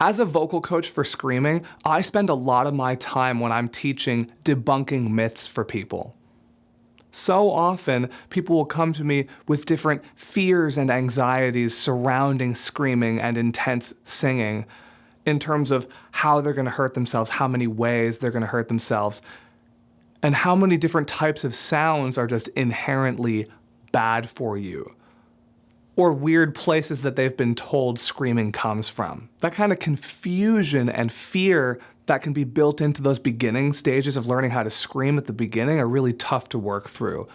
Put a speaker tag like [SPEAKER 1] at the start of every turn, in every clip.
[SPEAKER 1] As a vocal coach for screaming, I spend a lot of my time when I'm teaching debunking myths for people. So often, people will come to me with different fears and anxieties surrounding screaming and intense singing in terms of how they're going to hurt themselves, how many ways they're going to hurt themselves, and how many different types of sounds are just inherently bad for you, or weird places that they've been told screaming comes from. That kind of confusion and fear that can be built into those beginning stages of learning how to scream at the beginning are really tough to work through.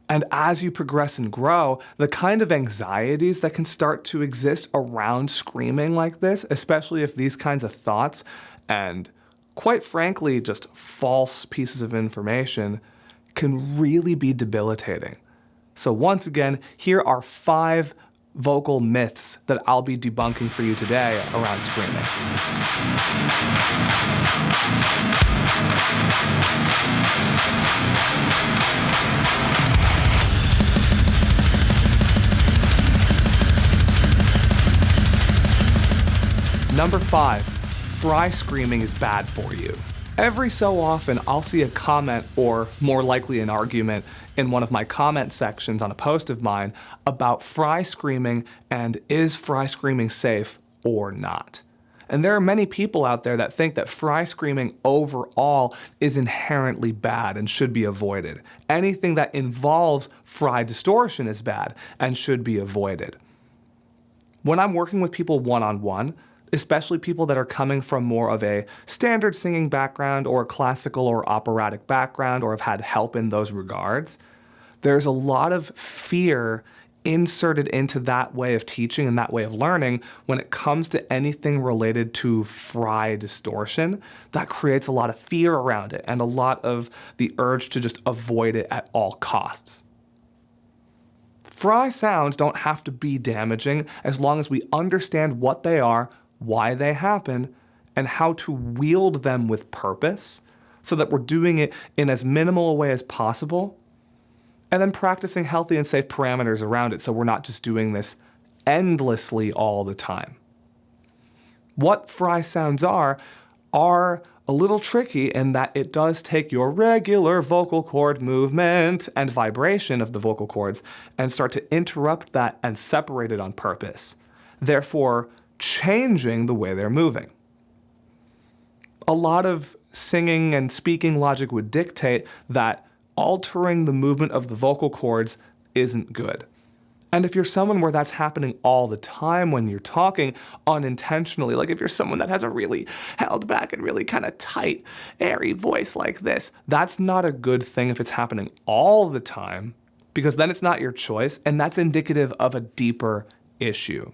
[SPEAKER 1] And as you progress and grow, the kind of anxieties that can start to exist around screaming like this, especially if these kinds of thoughts and, quite frankly, just false pieces of information can really be debilitating. So once again, here are 5 vocal myths that I'll be debunking for you today around screaming. Number 5, fry screaming is bad for you. Every so often, I'll see a comment, or more likely an argument, in one of my comment sections on a post of mine about fry screaming and is fry screaming safe or not. And there are many people out there that think that fry screaming overall is inherently bad and should be avoided. Anything that involves fry distortion is bad and should be avoided. When I'm working with people one-on-one, especially people that are coming from more of a standard singing background or a classical or operatic background or have had help in those regards, there's a lot of fear inserted into that way of teaching and that way of learning when it comes to anything related to fry distortion. That creates a lot of fear around it and a lot of the urge to just avoid it at all costs. Fry sounds don't have to be damaging as long as we understand what they are, why they happen, and how to wield them with purpose so that we're doing it in as minimal a way as possible, and then practicing healthy and safe parameters around it so we're not just doing this endlessly all the time. What fry sounds are a little tricky in that it does take your regular vocal cord movement and vibration of the vocal cords and start to interrupt that and separate it on purpose, therefore changing the way they're moving. A lot of singing and speaking logic would dictate that altering the movement of the vocal cords isn't good. And if you're someone where that's happening all the time when you're talking unintentionally, like if you're someone that has a really held back and really kind of tight, airy voice like this, that's not a good thing if it's happening all the time, because then it's not your choice, and that's indicative of a deeper issue.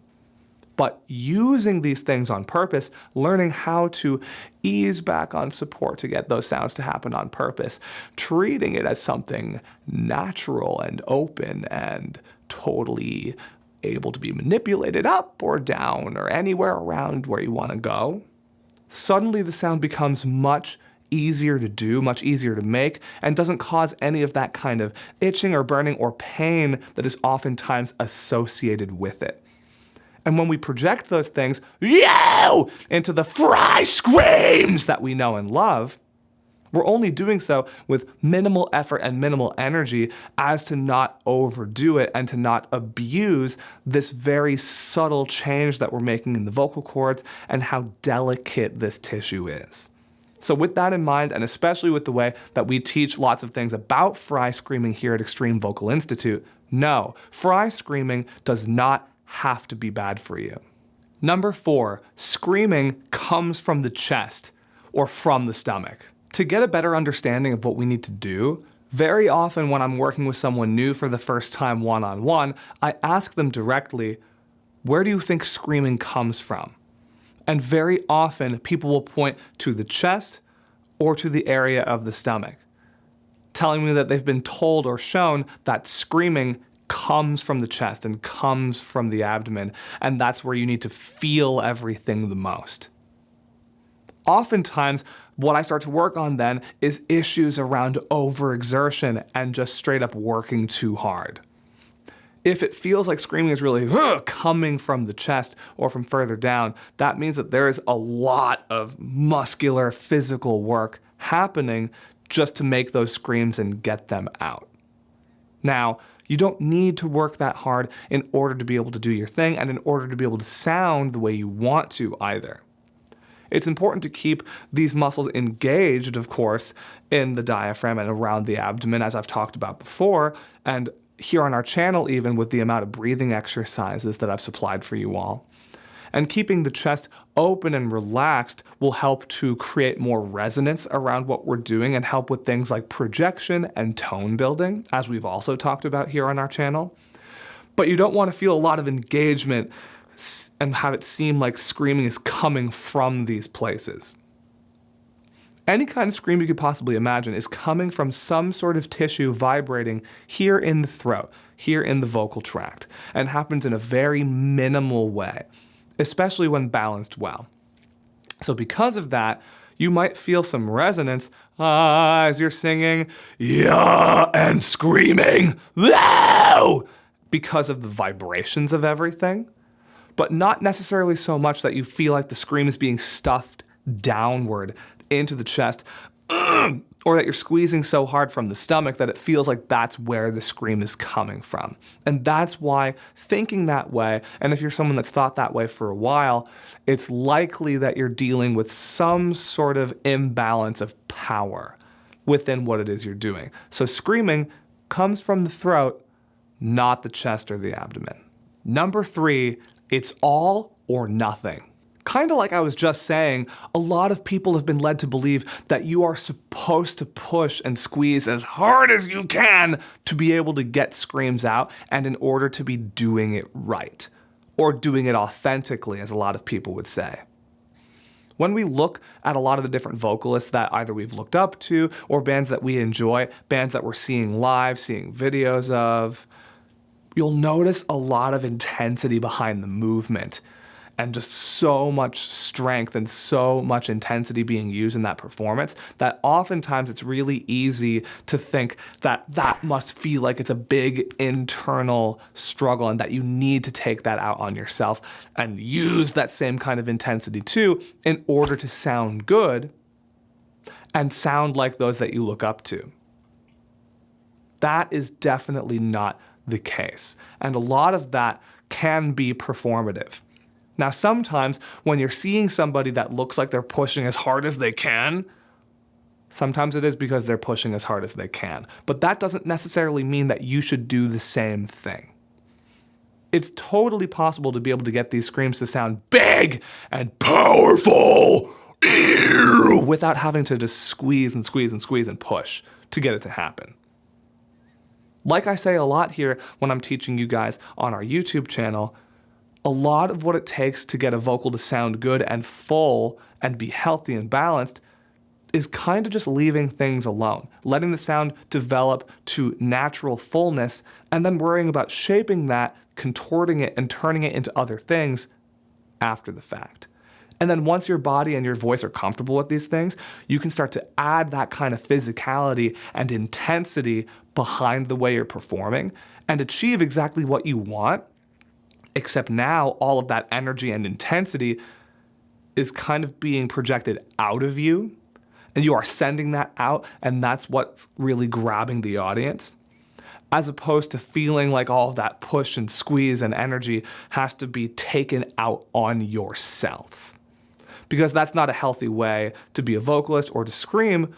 [SPEAKER 1] But using these things on purpose, learning how to ease back on support to get those sounds to happen on purpose, treating it as something natural and open and totally able to be manipulated up or down or anywhere around where you want to go, suddenly the sound becomes much easier to do, much easier to make, and doesn't cause any of that kind of itching or burning or pain that is oftentimes associated with it. And when we project those things, into the fry screams that we know and love, we're only doing so with minimal effort and minimal energy as to not overdo it and to not abuse this very subtle change that we're making in the vocal cords and how delicate this tissue is. So with that in mind, and especially with the way that we teach lots of things about fry screaming here at Extreme Vocal Institute, no, fry screaming does not have to be bad for you. Number 4, screaming comes from the chest or from the stomach. To get a better understanding of what we need to do, very often when I'm working with someone new for the first time one-on-one, I ask them directly, where do you think screaming comes from? And very often people will point to the chest or to the area of the stomach, telling me that they've been told or shown that screaming comes from the chest and comes from the abdomen, and that's where you need to feel everything the most. Oftentimes, what I start to work on then is issues around overexertion and just straight up working too hard. If it feels like screaming is really coming from the chest or from further down, that means that there is a lot of muscular, physical work happening just to make those screams and get them out. Now, you don't need to work that hard in order to be able to do your thing and in order to be able to sound the way you want to either. It's important to keep these muscles engaged, of course, in the diaphragm and around the abdomen, as I've talked about before, and here on our channel even with the amount of breathing exercises that I've supplied for you all. And keeping the chest open and relaxed will help to create more resonance around what we're doing and help with things like projection and tone building, as we've also talked about here on our channel. But you don't want to feel a lot of engagement and have it seem like screaming is coming from these places. Any kind of scream you could possibly imagine is coming from some sort of tissue vibrating here in the throat, here in the vocal tract, and happens in a very minimal way, especially when balanced well. So because of that, you might feel some resonance as you're singing, yeah, and screaming, wow, because of the vibrations of everything, but not necessarily so much that you feel like the scream is being stuffed downward into the chest, or that you're squeezing so hard from the stomach that it feels like that's where the scream is coming from. And that's why thinking that way, and if you're someone that's thought that way for a while, it's likely that you're dealing with some sort of imbalance of power within what it is you're doing. So screaming comes from the throat, not the chest or the abdomen. Number 3, it's all or nothing. Kind of like I was just saying, a lot of people have been led to believe that you are supposed to push and squeeze as hard as you can to be able to get screams out and in order to be doing it right, or doing it authentically, as a lot of people would say. When we look at a lot of the different vocalists that either we've looked up to or bands that we enjoy, bands that we're seeing live, seeing videos of, you'll notice a lot of intensity behind the movement and just so much strength and so much intensity being used in that performance that oftentimes it's really easy to think that that must feel like it's a big internal struggle and that you need to take that out on yourself and use that same kind of intensity too in order to sound good and sound like those that you look up to. That is definitely not the case. And a lot of that can be performative. Now, sometimes when you're seeing somebody that looks like they're pushing as hard as they can, sometimes it is because they're pushing as hard as they can. But that doesn't necessarily mean that you should do the same thing. It's totally possible to be able to get these screams to sound big and powerful without having to just squeeze and squeeze and squeeze and push to get it to happen. Like I say a lot here when I'm teaching you guys on our YouTube channel, a lot of what it takes to get a vocal to sound good and full and be healthy and balanced is kind of just leaving things alone, letting the sound develop to natural fullness, and then worrying about shaping that, contorting it, and turning it into other things after the fact. And then once your body and your voice are comfortable with these things, you can start to add that kind of physicality and intensity behind the way you're performing and achieve exactly what you want, except now all of that energy and intensity is kind of being projected out of you, and you are sending that out, and that's what's really grabbing the audience, as opposed to feeling like all of that push and squeeze and energy has to be taken out on yourself. Because that's not a healthy way to be a vocalist or to scream,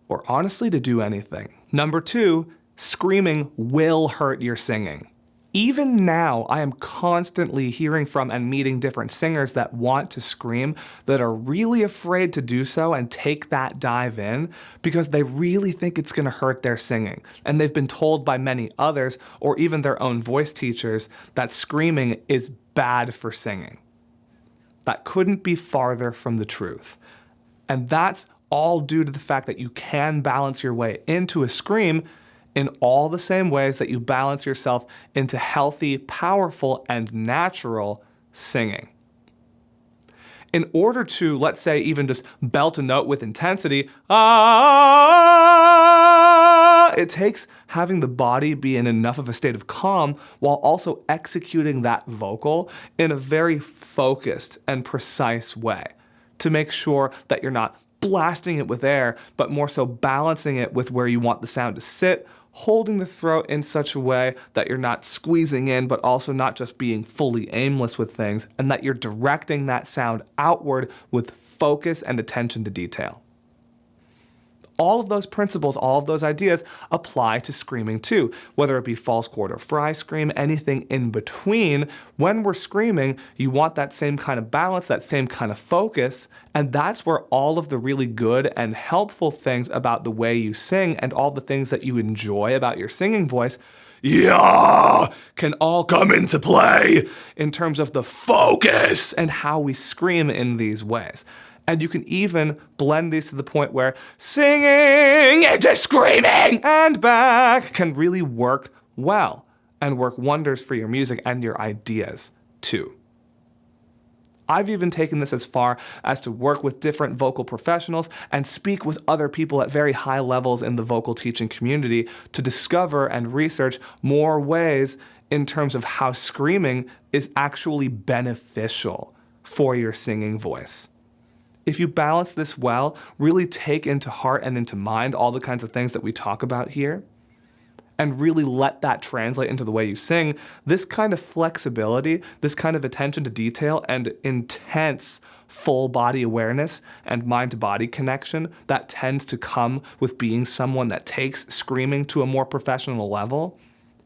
[SPEAKER 1] or honestly to do anything. Number 2, screaming will hurt your singing. Even now, I am constantly hearing from and meeting different singers that want to scream that are really afraid to do so and take that dive in because they really think it's going to hurt their singing. And they've been told by many others, or even their own voice teachers, that screaming is bad for singing. That couldn't be farther from the truth. And that's all due to the fact that you can balance your way into a scream in all the same ways that you balance yourself into healthy, powerful, and natural singing. In order to, let's say, even just belt a note with intensity, It takes having the body be in enough of a state of calm while also executing that vocal in a very focused and precise way to make sure that you're not blasting it with air, but more so balancing it with where you want the sound to sit, holding the throat in such a way that you're not squeezing in, but also not just being fully aimless with things, and that you're directing that sound outward with focus and attention to detail. All of those principles, all of those ideas apply to screaming too, whether it be false chord or fry scream, anything in between. When we're screaming, you want that same kind of balance, that same kind of focus, and that's where all of the really good and helpful things about the way you sing and all the things that you enjoy about your singing voice, can all come into play in terms of the focus and how we scream in these ways. And you can even blend these to the point where singing into screaming and back can really work well and work wonders for your music and your ideas too. I've even taken this as far as to work with different vocal professionals and speak with other people at very high levels in the vocal teaching community to discover and research more ways in terms of how screaming is actually beneficial for your singing voice. If you balance this well, really take into heart and into mind all the kinds of things that we talk about here, and really let that translate into the way you sing, this kind of flexibility, this kind of attention to detail and intense full body awareness and mind-to-body connection that tends to come with being someone that takes screaming to a more professional level,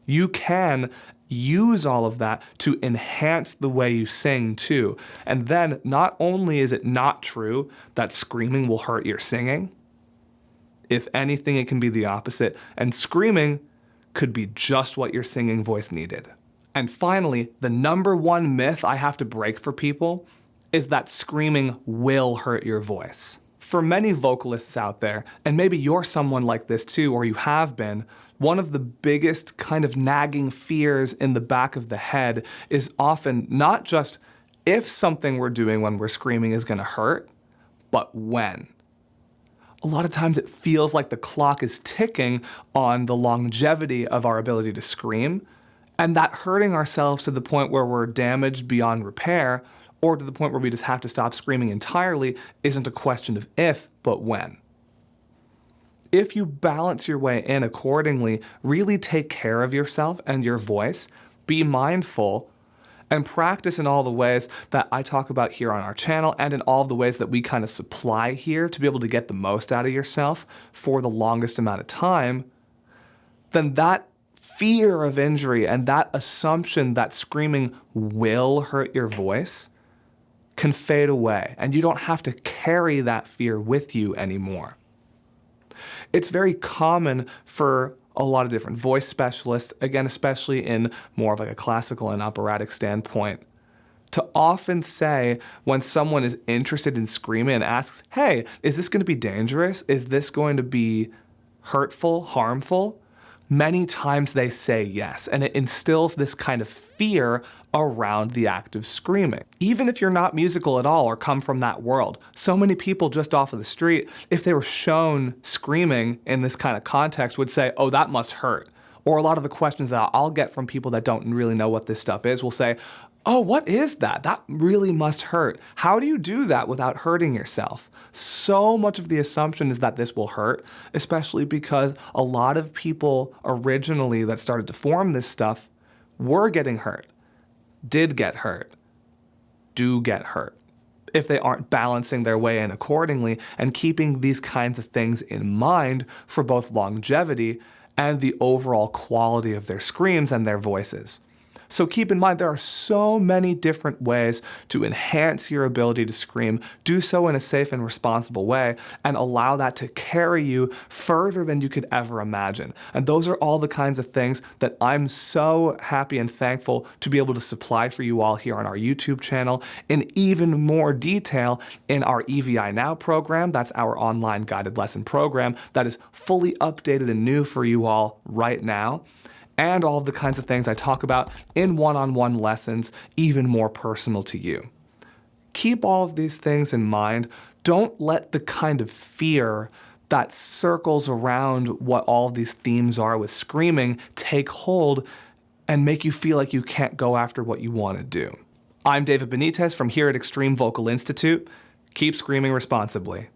[SPEAKER 1] you can use all of that to enhance the way you sing too. And then not only is it not true that screaming will hurt your singing, if anything, it can be the opposite. And screaming could be just what your singing voice needed. And finally, the number one myth I have to break for people is that screaming will hurt your voice. For many vocalists out there, and maybe you're someone like this too, or you have been, one of the biggest kind of nagging fears in the back of the head is often not just if something we're doing when we're screaming is going to hurt, but when. A lot of times it feels like the clock is ticking on the longevity of our ability to scream, and that hurting ourselves to the point where we're damaged beyond repair, or to the point where we just have to stop screaming entirely, isn't a question of if, but when. If you balance your way in accordingly, really take care of yourself and your voice, be mindful, and practice in all the ways that I talk about here on our channel and in all of the ways that we kind of supply here to be able to get the most out of yourself for the longest amount of time, then that fear of injury and that assumption that screaming will hurt your voice can fade away, and you don't have to carry that fear with you anymore. It's very common for a lot of different voice specialists, again, especially in more of like a classical and operatic standpoint, to often say when someone is interested in screaming and asks, hey, is this going to be dangerous? Is this going to be hurtful, harmful? Many times they say yes, and it instills this kind of fear around the act of screaming. Even if you're not musical at all or come from that world, so many people just off of the street, if they were shown screaming in this kind of context, would say, oh, that must hurt. Or a lot of the questions that I'll get from people that don't really know what this stuff is will say, oh, what is that? That really must hurt. How do you do that without hurting yourself? So much of the assumption is that this will hurt, especially because a lot of people originally that started to form this stuff were getting hurt, did get hurt, do get hurt, if they aren't balancing their way in accordingly and keeping these kinds of things in mind for both longevity and the overall quality of their screams and their voices. So keep in mind, there are so many different ways to enhance your ability to scream, do so in a safe and responsible way, and allow that to carry you further than you could ever imagine. And those are all the kinds of things that I'm so happy and thankful to be able to supply for you all here on our YouTube channel in even more detail in our EVI Now program. That's our online guided lesson program that is fully updated and new for you all right now. And all of the kinds of things I talk about in one-on-one lessons, even more personal to you. Keep all of these things in mind. Don't let the kind of fear that circles around what all of these themes are with screaming take hold and make you feel like you can't go after what you want to do. I'm David Benitez from here at Extreme Vocal Institute. Keep screaming responsibly.